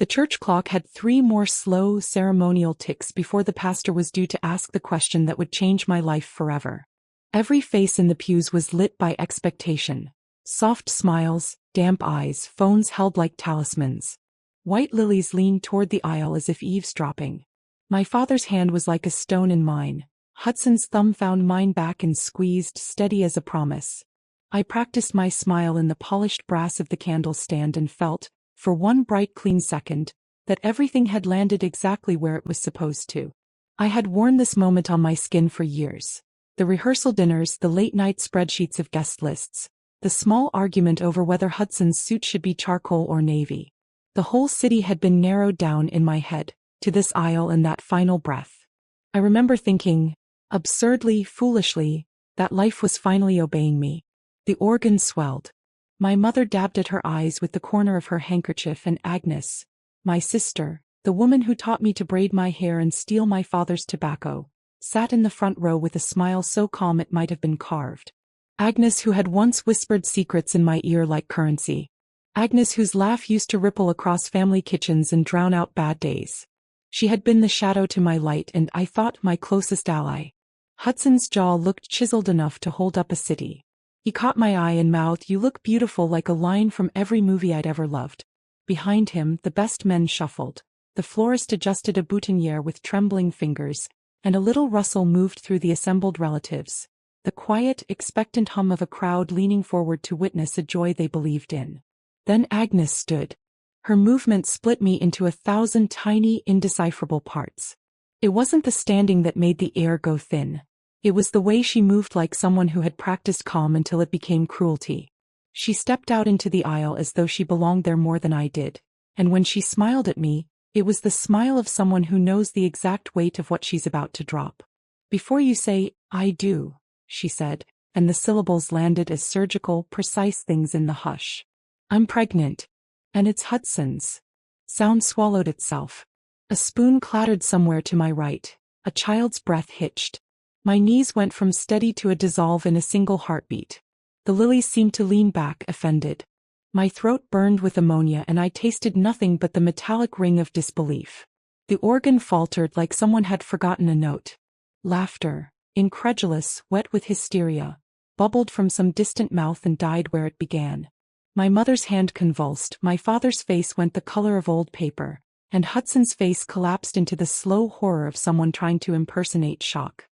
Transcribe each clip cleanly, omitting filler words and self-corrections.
The church clock had 3 more slow, ceremonial ticks before the pastor was due to ask the question that would change my life forever. Every face in the pews was lit by expectation. Soft smiles, damp eyes, phones held like talismans. White lilies leaned toward the aisle as if eavesdropping. My father's hand was like a stone in mine. Hudson's thumb found mine back and squeezed, steady as a promise. I practiced my smile in the polished brass of the candle stand and felt, for one bright clean second, that everything had landed exactly where it was supposed to. I had worn this moment on my skin for years. The rehearsal dinners, the late-night spreadsheets of guest lists, the small argument over whether Hudson's suit should be charcoal or navy. The whole city had been narrowed down in my head, to this aisle and that final breath. I remember thinking, absurdly, foolishly, that life was finally obeying me. The organ swelled. My mother dabbed at her eyes with the corner of her handkerchief, and Agnes, my sister, the woman who taught me to braid my hair and steal my father's tobacco, sat in the front row with a smile so calm it might have been carved. Agnes, who had once whispered secrets in my ear like currency. Agnes, whose laugh used to ripple across family kitchens and drown out bad days. She had been the shadow to my light and, I thought, my closest ally. Hudson's jaw looked chiseled enough to hold up a city. He caught my eye and mouthed, "You look beautiful," like a line from every movie I'd ever loved. Behind him, the best men shuffled. The florist adjusted a boutonniere with trembling fingers, and a little rustle moved through the assembled relatives. The quiet, expectant hum of a crowd leaning forward to witness a joy they believed in. Then Agnes stood. Her movement split me into 1,000 tiny, indecipherable parts. It wasn't the standing that made the air go thin. It was the way she moved, like someone who had practiced calm until it became cruelty. She stepped out into the aisle as though she belonged there more than I did, and when she smiled at me, it was the smile of someone who knows the exact weight of what she's about to drop. "Before you say, 'I do,'" she said, and the syllables landed as surgical, precise things in the hush. "I'm pregnant. And it's Hudson's." Sound swallowed itself. A spoon clattered somewhere to my right. A child's breath hitched. My knees went from steady to a dissolve in a single heartbeat. The lilies seemed to lean back, offended. My throat burned with ammonia and I tasted nothing but the metallic ring of disbelief. The organ faltered like someone had forgotten a note. Laughter, incredulous, wet with hysteria, bubbled from some distant mouth and died where it began. My mother's hand convulsed, my father's face went the color of old paper, and Hudson's face collapsed into the slow horror of someone trying to impersonate shock.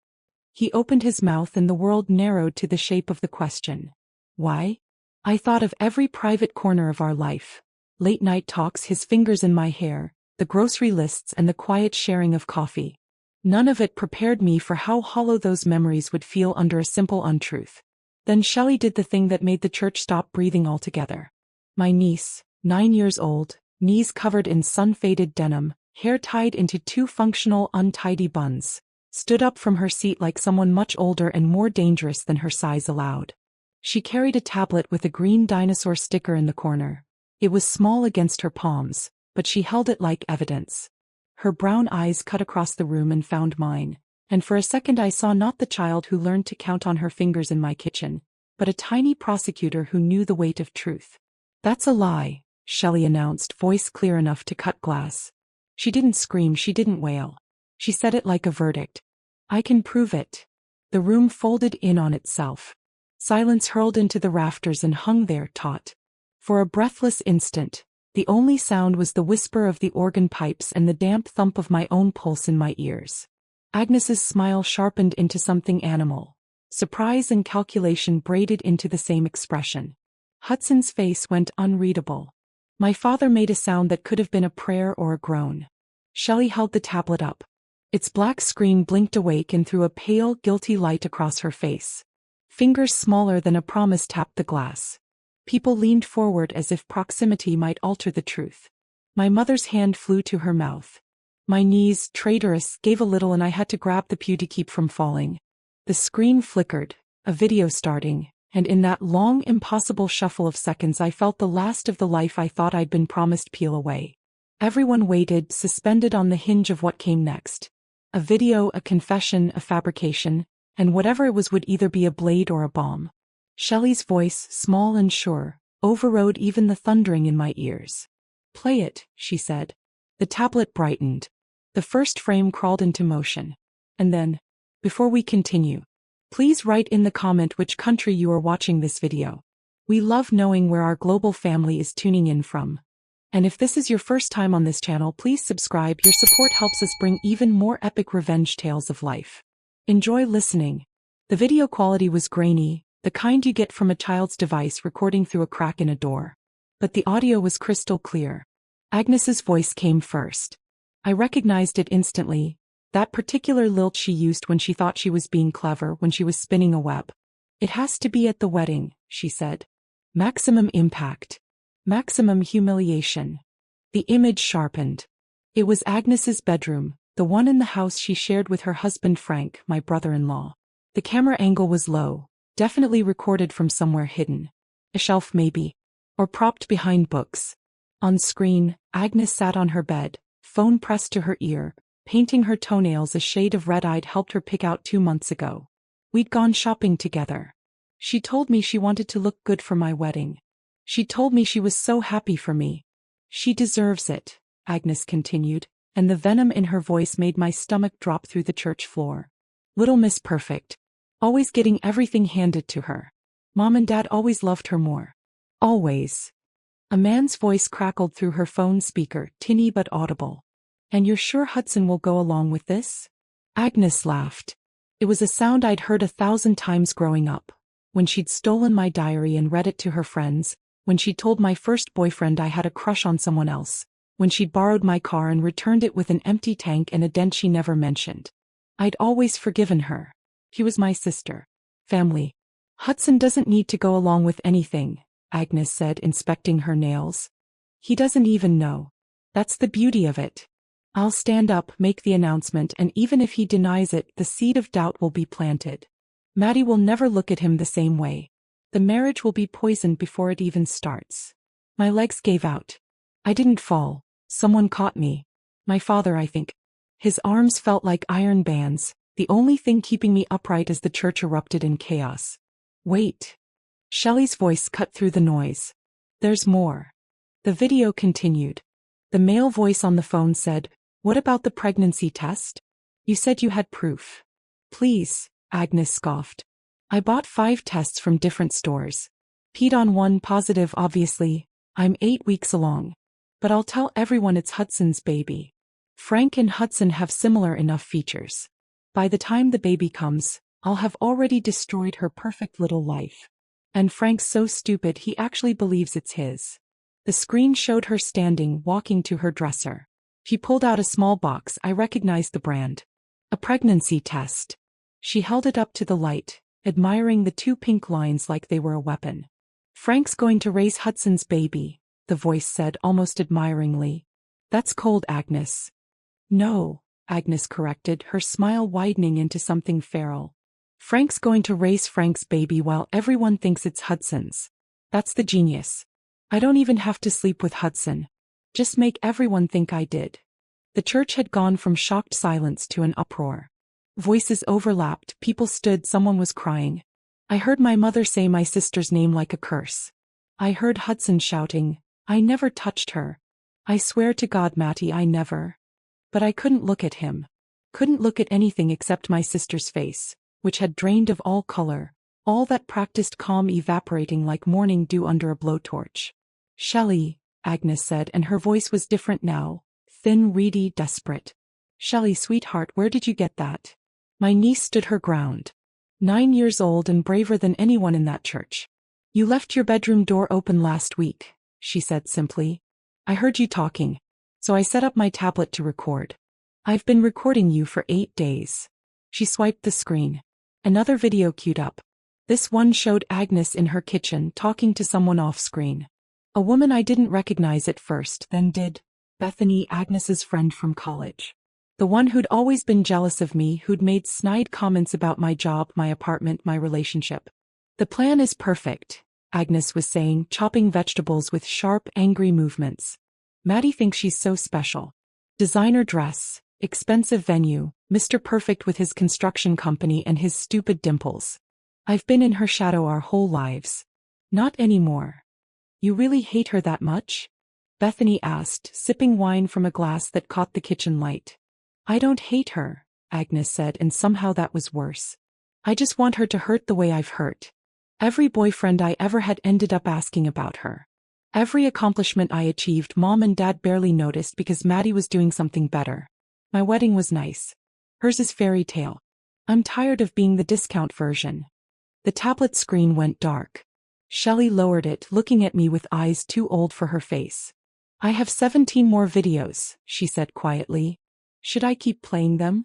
He opened his mouth and the world narrowed to the shape of the question. Why? I thought of every private corner of our life. Late-night talks, his fingers in my hair, the grocery lists and the quiet sharing of coffee. None of it prepared me for how hollow those memories would feel under a simple untruth. Then Shelly did the thing that made the church stop breathing altogether. My niece, 9 years old, knees covered in sun-faded denim, hair tied into 2 functional, untidy buns, stood up from her seat like someone much older and more dangerous than her size allowed. She carried a tablet with a green dinosaur sticker in the corner. It was small against her palms, but she held it like evidence. Her brown eyes cut across the room and found mine, and for a second I saw not the child who learned to count on her fingers in my kitchen, but a tiny prosecutor who knew the weight of truth. "That's a lie," Shelly announced, voice clear enough to cut glass. She didn't scream, she didn't wail. She said it like a verdict. "I can prove it." The room folded in on itself. Silence hurled into the rafters and hung there, taut. For a breathless instant, the only sound was the whisper of the organ pipes and the damp thump of my own pulse in my ears. Agnes's smile sharpened into something animal. Surprise and calculation braided into the same expression. Hudson's face went unreadable. My father made a sound that could have been a prayer or a groan. Shelly held the tablet up. Its black screen blinked awake and threw a pale, guilty light across her face. Fingers smaller than a promise tapped the glass. People leaned forward as if proximity might alter the truth. My mother's hand flew to her mouth. My knees, traitorous, gave a little and I had to grab the pew to keep from falling. The screen flickered, a video starting, and in that long, impossible shuffle of seconds I felt the last of the life I thought I'd been promised peel away. Everyone waited, suspended on the hinge of what came next. A video, a confession, a fabrication, and whatever it was would either be a blade or a bomb. Shelly's voice, small and sure, overrode even the thundering in my ears. Play it, she said. The tablet brightened. The first frame crawled into motion. And then, before we continue, please write in the comment which country you are watching this video. We love knowing where our global family is tuning in from. And if this is your first time on this channel, please subscribe. Your support helps us bring even more epic revenge tales of life. Enjoy listening. The video quality was grainy, the kind you get from a child's device recording through a crack in a door. But the audio was crystal clear. Agnes's voice came first. I recognized it instantly, that particular lilt she used when she thought she was being clever, when she was spinning a web. It has to be at the wedding, she said. Maximum impact. Maximum humiliation. The image sharpened. It was Agnes's bedroom, the one in the house she shared with her husband Frank, my brother-in-law. The camera angle was low, definitely recorded from somewhere hidden. A shelf maybe. Or propped behind books. On screen, Agnes sat on her bed, phone pressed to her ear, painting her toenails a shade of red I'd helped her pick out 2 months ago. We'd gone shopping together. She told me she wanted to look good for my wedding. She told me she was so happy for me. She deserves it, Agnes continued, and the venom in her voice made my stomach drop through the church floor. Little Miss Perfect. Always getting everything handed to her. Mom and Dad always loved her more. Always. A man's voice crackled through her phone speaker, tinny but audible. And you're sure Hudson will go along with this? Agnes laughed. It was a sound I'd heard 1,000 times growing up. When she'd stolen my diary and read it to her friends, when she told my first boyfriend I had a crush on someone else, when she'd borrowed my car and returned it with an empty tank and a dent she never mentioned. I'd always forgiven her. He was my sister. Family. Hudson doesn't need to go along with anything, Agnes said, inspecting her nails. He doesn't even know. That's the beauty of it. I'll stand up, make the announcement, and even if he denies it, the seed of doubt will be planted. Mattie will never look at him the same way. The marriage will be poisoned before it even starts. My legs gave out. I didn't fall. Someone caught me. My father, I think. His arms felt like iron bands, the only thing keeping me upright as the church erupted in chaos. Wait. Shelly's voice cut through the noise. There's more. The video continued. The male voice on the phone said, "What about the pregnancy test? You said you had proof." "Please," Agnes scoffed. "I bought 5 tests from different stores. Peed on one, positive obviously. I'm 8 weeks along. But I'll tell everyone it's Hudson's baby. Frank and Hudson have similar enough features. By the time the baby comes, I'll have already destroyed her perfect little life. And Frank's so stupid he actually believes it's his." The screen showed her standing, walking to her dresser. She pulled out a small box. I recognized the brand. A pregnancy test. She held it up to the light, admiring the 2 pink lines like they were a weapon. "Frank's going to raise Hudson's baby," the voice said almost admiringly. "That's cold, Agnes." "No," Agnes corrected, her smile widening into something feral. "Frank's going to raise Frank's baby while everyone thinks it's Hudson's. That's the genius. I don't even have to sleep with Hudson. Just make everyone think I did." The church had gone from shocked silence to an uproar. Voices overlapped, people stood, someone was crying. I heard my mother say my sister's name like a curse. I heard Hudson shouting, "I never touched her. I swear to God, Mattie, I never." But I couldn't look at him. Couldn't look at anything except my sister's face, which had drained of all color, all that practiced calm evaporating like morning dew under a blowtorch. "Shelly," Agnes said, and her voice was different now, thin, reedy, desperate. "Shelly, sweetheart, where did you get that?" My niece stood her ground. 9 years old and braver than anyone in that church. "You left your bedroom door open last week," she said simply. "I heard you talking. So I set up my tablet to record. I've been recording you for 8 days. She swiped the screen. Another video queued up. This one showed Agnes in her kitchen talking to someone off-screen. A woman I didn't recognize at first, then did. Bethany, Agnes's friend from college. The one who'd always been jealous of me, who'd made snide comments about my job, my apartment, my relationship. "The plan is perfect," Agnes was saying, chopping vegetables with sharp, angry movements. "Mattie thinks she's so special. Designer dress, expensive venue, Mr. Perfect with his construction company and his stupid dimples. I've been in her shadow our whole lives. Not anymore." "You really hate her that much?" Bethany asked, sipping wine from a glass that caught the kitchen light. I don't hate her, Agnes said, and somehow that was worse. I just want her to hurt the way I've hurt. Every boyfriend I ever had ended up asking about her. Every accomplishment I achieved, Mom and Dad barely noticed because Mattie was doing something better. My wedding was nice. Hers is fairy tale. I'm tired of being the discount version. The tablet screen went dark. Shelly lowered it, looking at me with eyes too old for her face. I have 17 more videos, she said quietly. Should I keep playing them?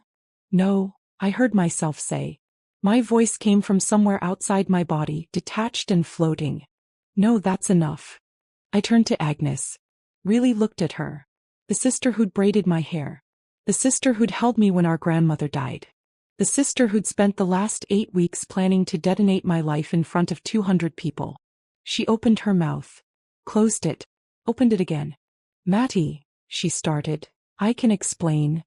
No, I heard myself say. My voice came from somewhere outside my body, detached and floating. No, that's enough. I turned to Agnes. Really looked at her. The sister who'd braided my hair. The sister who'd held me when our grandmother died. The sister who'd spent the last 8 weeks planning to detonate my life in front of 200 people. She opened her mouth. Closed it. Opened it again. Mattie, she started. I can explain.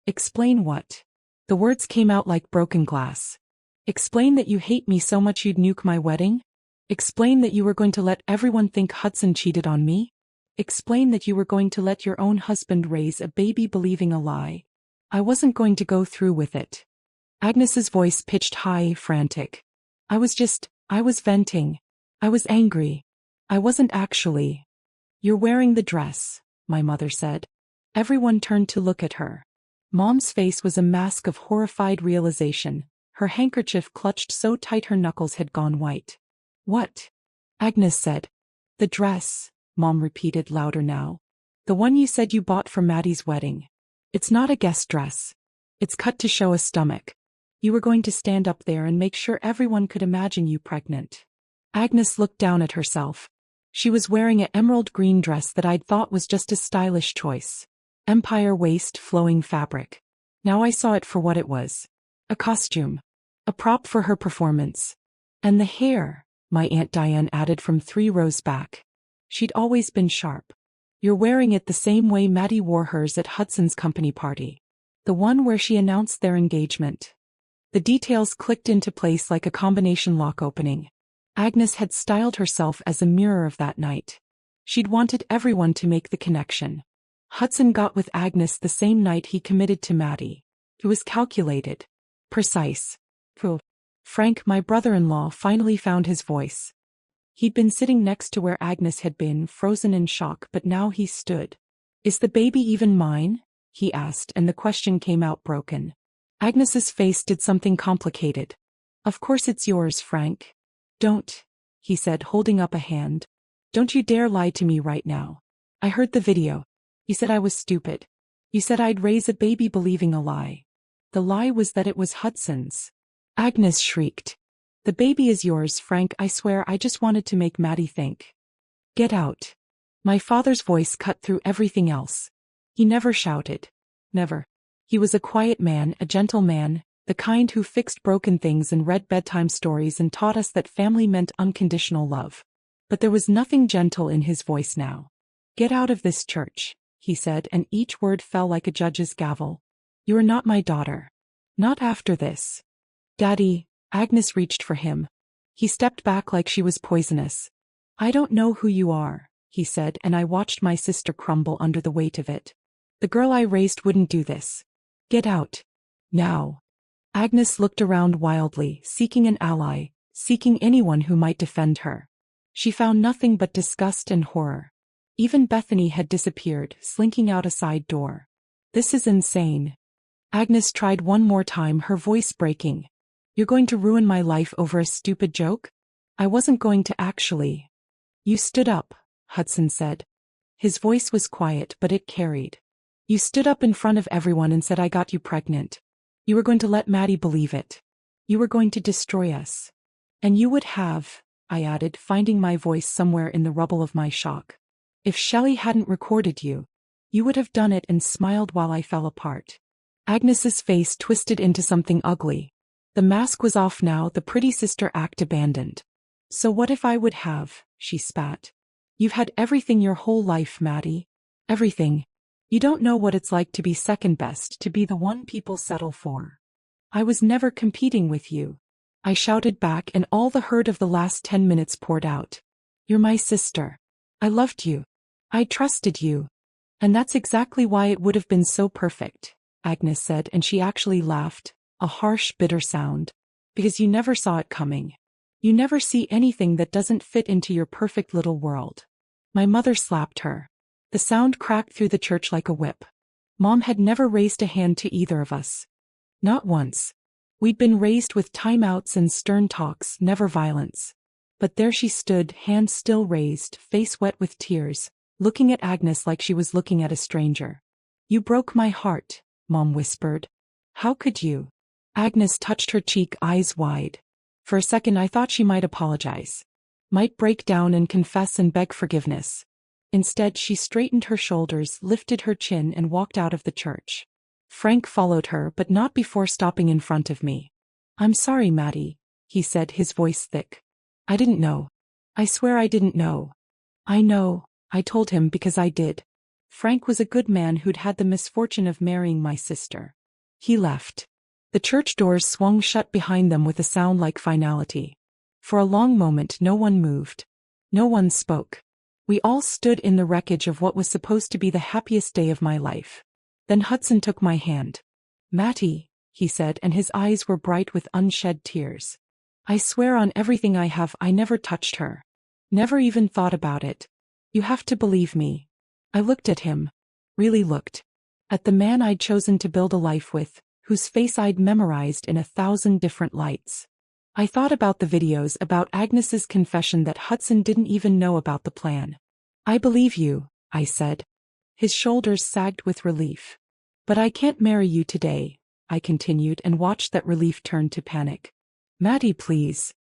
Explain what? The words came out like broken glass. Explain that you hate me so much you'd nuke my wedding? Explain that you were going to let everyone think Hudson cheated on me? Explain that you were going to let your own husband raise a baby believing a lie. I wasn't going to go through with it. Agnes's voice pitched high, frantic. I was venting. I was angry. I wasn't actually. You're wearing the dress, my mother said. Everyone turned to look at her. Mom's face was a mask of horrified realization, her handkerchief clutched so tight her knuckles had gone white. What? Agnes said. The dress, Mom repeated louder now. The one you said you bought for Mattie's wedding. It's not a guest dress. It's cut to show a stomach. You were going to stand up there and make sure everyone could imagine you pregnant. Agnes looked down at herself. She was wearing an emerald green dress that I'd thought was just a stylish choice. Empire waist, flowing fabric. Now I saw it for what it was. A costume. A prop for her performance. And the hair, my Aunt Diane added from 3 rows back. She'd always been sharp. You're wearing it the same way Mattie wore hers at Hudson's company party. The one where she announced their engagement. The details clicked into place like a combination lock opening. Agnes had styled herself as a mirror of that night. She'd wanted everyone to make the connection. Hudson got with Agnes the same night he committed to Mattie. It was calculated. Precise. Frank, my brother-in-law, finally found his voice. He'd been sitting next to where Agnes had been, frozen in shock, but now he stood. Is the baby even mine? He asked, and the question came out broken. Agnes's face did something complicated. Of course it's yours, Frank. Don't, he said, holding up a hand. Don't you dare lie to me right now. I heard the video. You said I was stupid. You said I'd raise a baby believing a lie. The lie was that it was Hudson's. Agnes shrieked. The baby is yours, Frank. I swear I just wanted to make Mattie think. Get out. My father's voice cut through everything else. He never shouted. Never. He was a quiet man, a gentle man, the kind who fixed broken things and read bedtime stories and taught us that family meant unconditional love. But there was nothing gentle in his voice now. Get out of this church, he said, and each word fell like a judge's gavel. You are not my daughter. Not after this. Daddy, Agnes reached for him. He stepped back like she was poisonous. I don't know who you are, he said, and I watched my sister crumble under the weight of it. The girl I raised wouldn't do this. Get out. Now. Agnes looked around wildly, seeking an ally, seeking anyone who might defend her. She found nothing but disgust and horror. Even Bethany had disappeared, slinking out a side door. This is insane. Agnes tried one more time, her voice breaking. You're going to ruin my life over a stupid joke? I wasn't going to actually. You stood up, Hudson said. His voice was quiet, but it carried. You stood up in front of everyone and said I got you pregnant. You were going to let Mattie believe it. You were going to destroy us. And you would have, I added, finding my voice somewhere in the rubble of my shock. If Shelly hadn't recorded you, you would have done it, and smiled while I fell apart. Agnes's face twisted into something ugly. The mask was off now, the pretty sister act abandoned. So what if I would have, she spat. You've had everything your whole life, Mattie. Everything. You don't know what it's like to be second best, to be the one people settle for. I was never competing with you. I shouted back, and all the hurt of the last 10 minutes poured out. You're my sister. I loved you. I trusted you. And that's exactly why it would have been so perfect, Agnes said, and she actually laughed, a harsh, bitter sound. Because you never saw it coming. You never see anything that doesn't fit into your perfect little world. My mother slapped her. The sound cracked through the church like a whip. Mom had never raised a hand to either of us. Not once. We'd been raised with timeouts and stern talks, never violence. But there she stood, hands still raised, face wet with tears, looking at Agnes like she was looking at a stranger. You broke my heart, Mom whispered. How could you? Agnes touched her cheek, eyes wide. For a second I thought she might apologize. Might break down and confess and beg forgiveness. Instead she straightened her shoulders, lifted her chin and walked out of the church. Frank followed her, but not before stopping in front of me. I'm sorry, Mattie, he said, his voice thick. I didn't know. I swear I didn't know. I know, I told him because I did. Frank was a good man who'd had the misfortune of marrying my sister. He left. The church doors swung shut behind them with a sound like finality. For a long moment no one moved. No one spoke. We all stood in the wreckage of what was supposed to be the happiest day of my life. Then Hudson took my hand. Mattie, he said, and his eyes were bright with unshed tears. I swear on everything I have I never touched her. Never even thought about it. You have to believe me. I looked at him. Really looked. At the man I'd chosen to build a life with, whose face I'd memorized in 1,000 different lights. I thought about the videos, about Agnes's confession that Hudson didn't even know about the plan. I believe you, I said. His shoulders sagged with relief. But I can't marry you today, I continued, and watched that relief turn to panic. Mattie, please.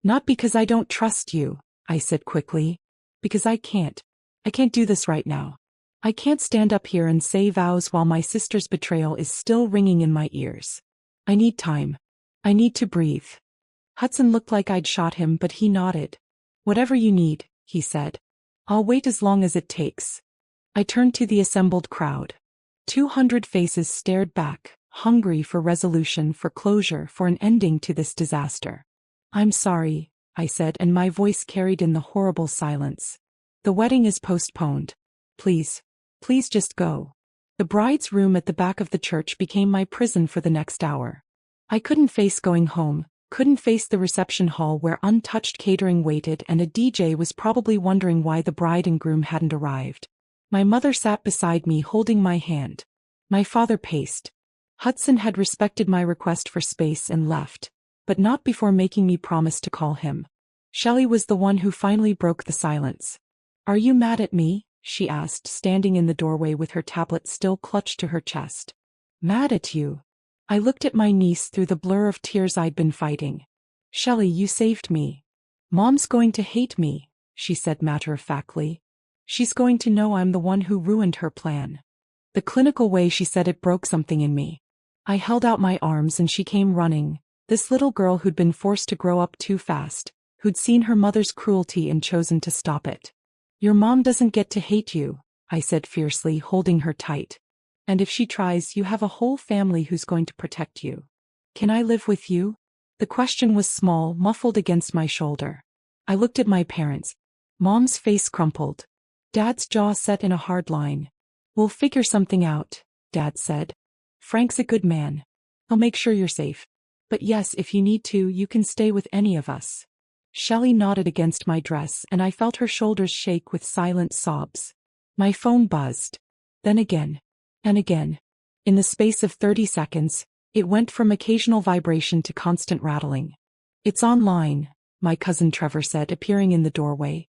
Not because I don't trust you, I said quickly. Because I can't. I can't do this right now. I can't stand up here and say vows while my sister's betrayal is still ringing in my ears. I need time. I need to breathe. Hudson looked like I'd shot him, but he nodded. Whatever you need, he said. I'll wait as long as it takes. I turned to the assembled crowd. 200 faces stared back, hungry for resolution, for closure, for an ending to this disaster. I'm sorry, I said, and my voice carried in the horrible silence. The wedding is postponed. Please. Please just go. The bride's room at the back of the church became my prison for the next hour. I couldn't face going home, couldn't face the reception hall where untouched catering waited and a DJ was probably wondering why the bride and groom hadn't arrived. My mother sat beside me holding my hand. My father paced. Hudson had respected my request for space and left, but not before making me promise to call him. Shelly was the one who finally broke the silence. Are you mad at me? She asked, standing in the doorway with her tablet still clutched to her chest. Mad at you? I looked at my niece through the blur of tears I'd been fighting. Shelly, you saved me. Mom's going to hate me, she said matter-of-factly. She's going to know I'm the one who ruined her plan. The clinical way she said it broke something in me. I held out my arms and she came running, this little girl who'd been forced to grow up too fast, who'd seen her mother's cruelty and chosen to stop it. Your mom doesn't get to hate you, I said fiercely, holding her tight. And if she tries, you have a whole family who's going to protect you. Can I live with you? The question was small, muffled against my shoulder. I looked at my parents. Mom's face crumpled. Dad's jaw set in a hard line. We'll figure something out, Dad said. Frank's a good man. He'll make sure you're safe. But yes, if you need to, you can stay with any of us. Shelly nodded against my dress and I felt her shoulders shake with silent sobs. My phone buzzed. Then again. And again. In the space of 30 seconds, it went from occasional vibration to constant rattling. It's online, my cousin Trevor said, appearing in the doorway.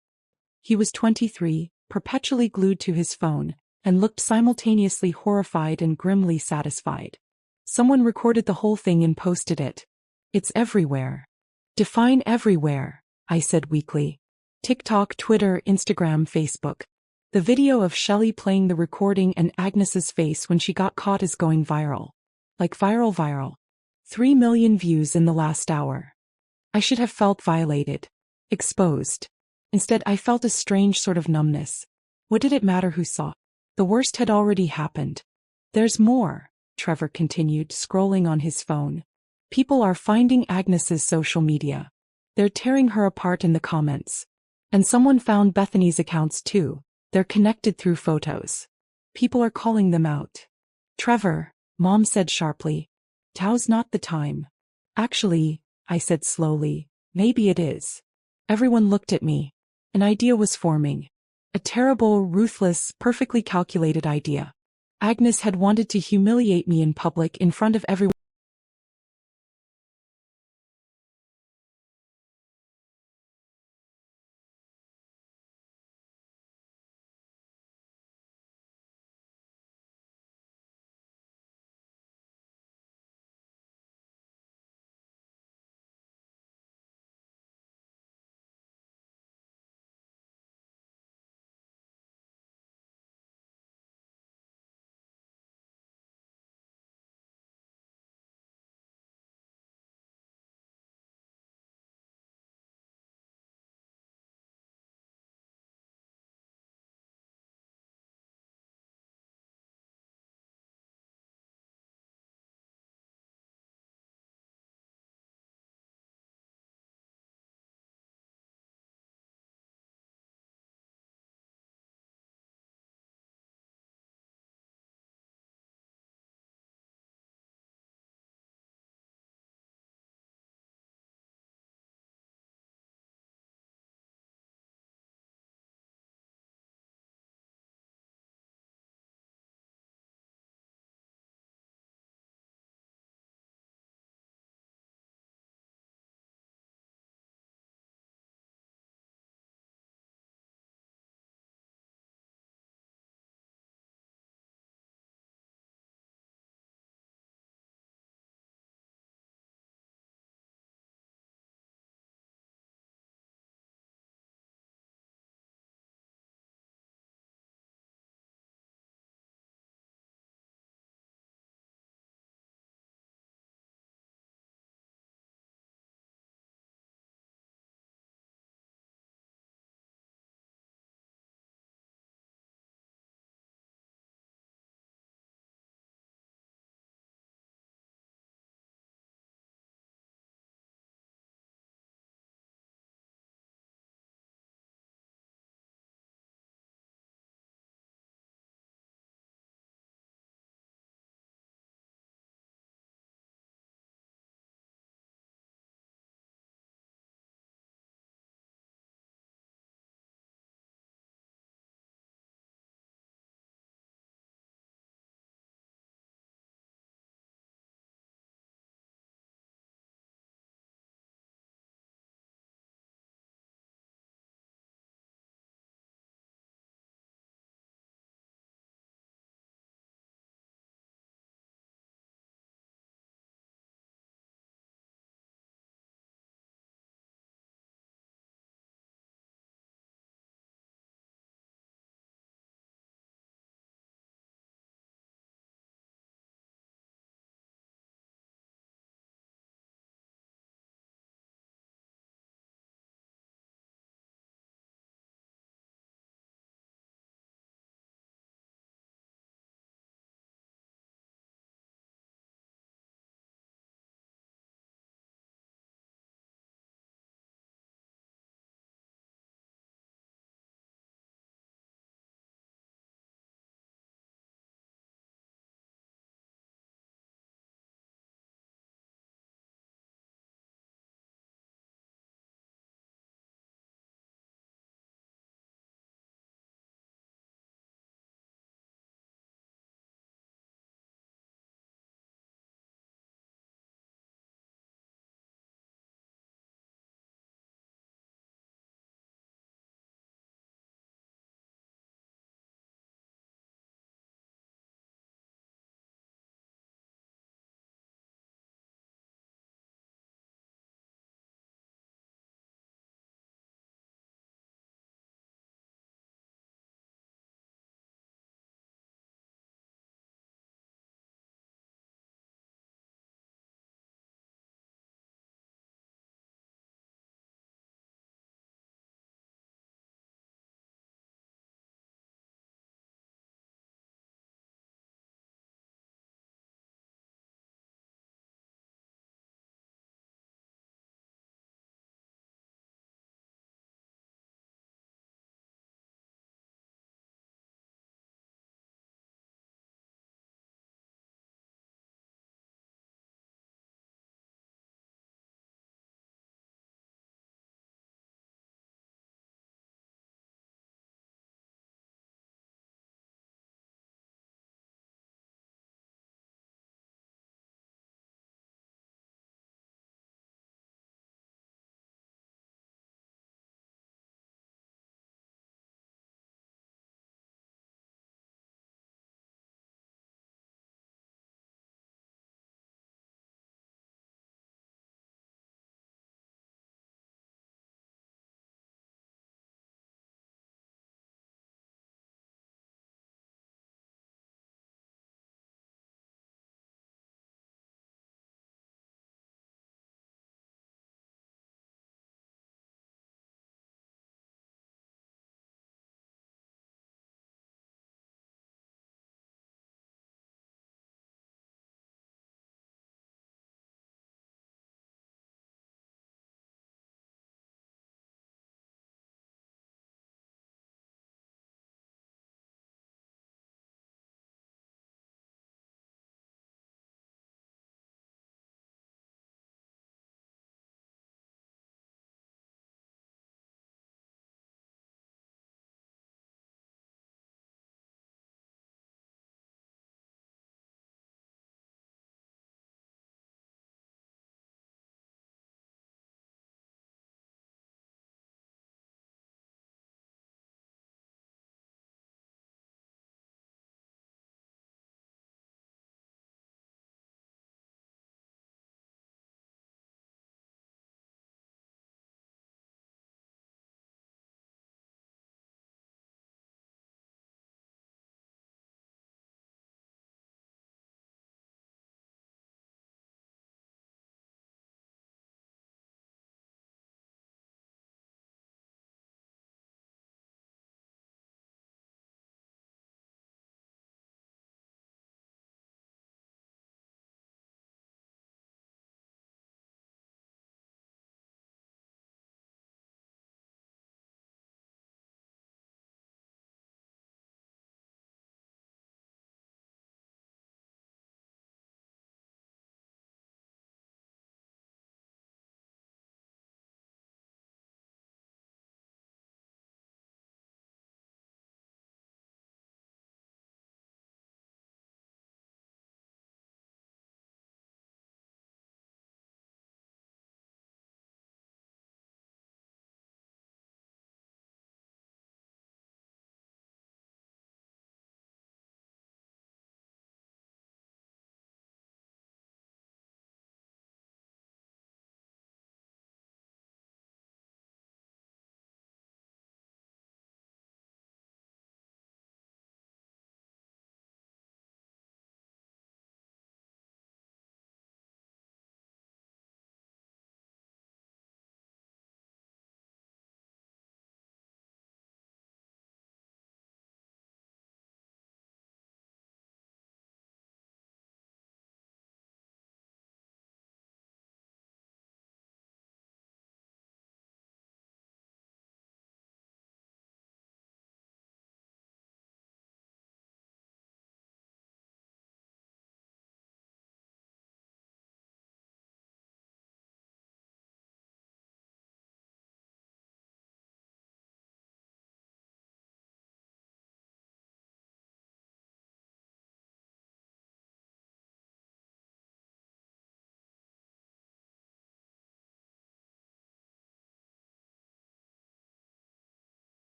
He was 23, perpetually glued to his phone, and looked simultaneously horrified and grimly satisfied. Someone recorded the whole thing and posted it. It's everywhere. Define everywhere, I said weakly. TikTok, Twitter, Instagram, Facebook. The video of Shelly playing the recording and Agnes's face when she got caught is going viral. Like viral. 3 million views in the last hour. I should have felt violated. Exposed. Instead, I felt a strange sort of numbness. What did it matter who saw? The worst had already happened. There's more, Trevor continued, scrolling on his phone. People are finding Agnes's social media. They're tearing her apart in the comments. And someone found Bethany's accounts too. They're connected through photos. People are calling them out. Trevor, Mom said sharply. Tow's not the time. Actually, I said slowly, maybe it is. Everyone looked at me. An idea was forming. A terrible, ruthless, perfectly calculated idea. Agnes had wanted to humiliate me in public in front of everyone.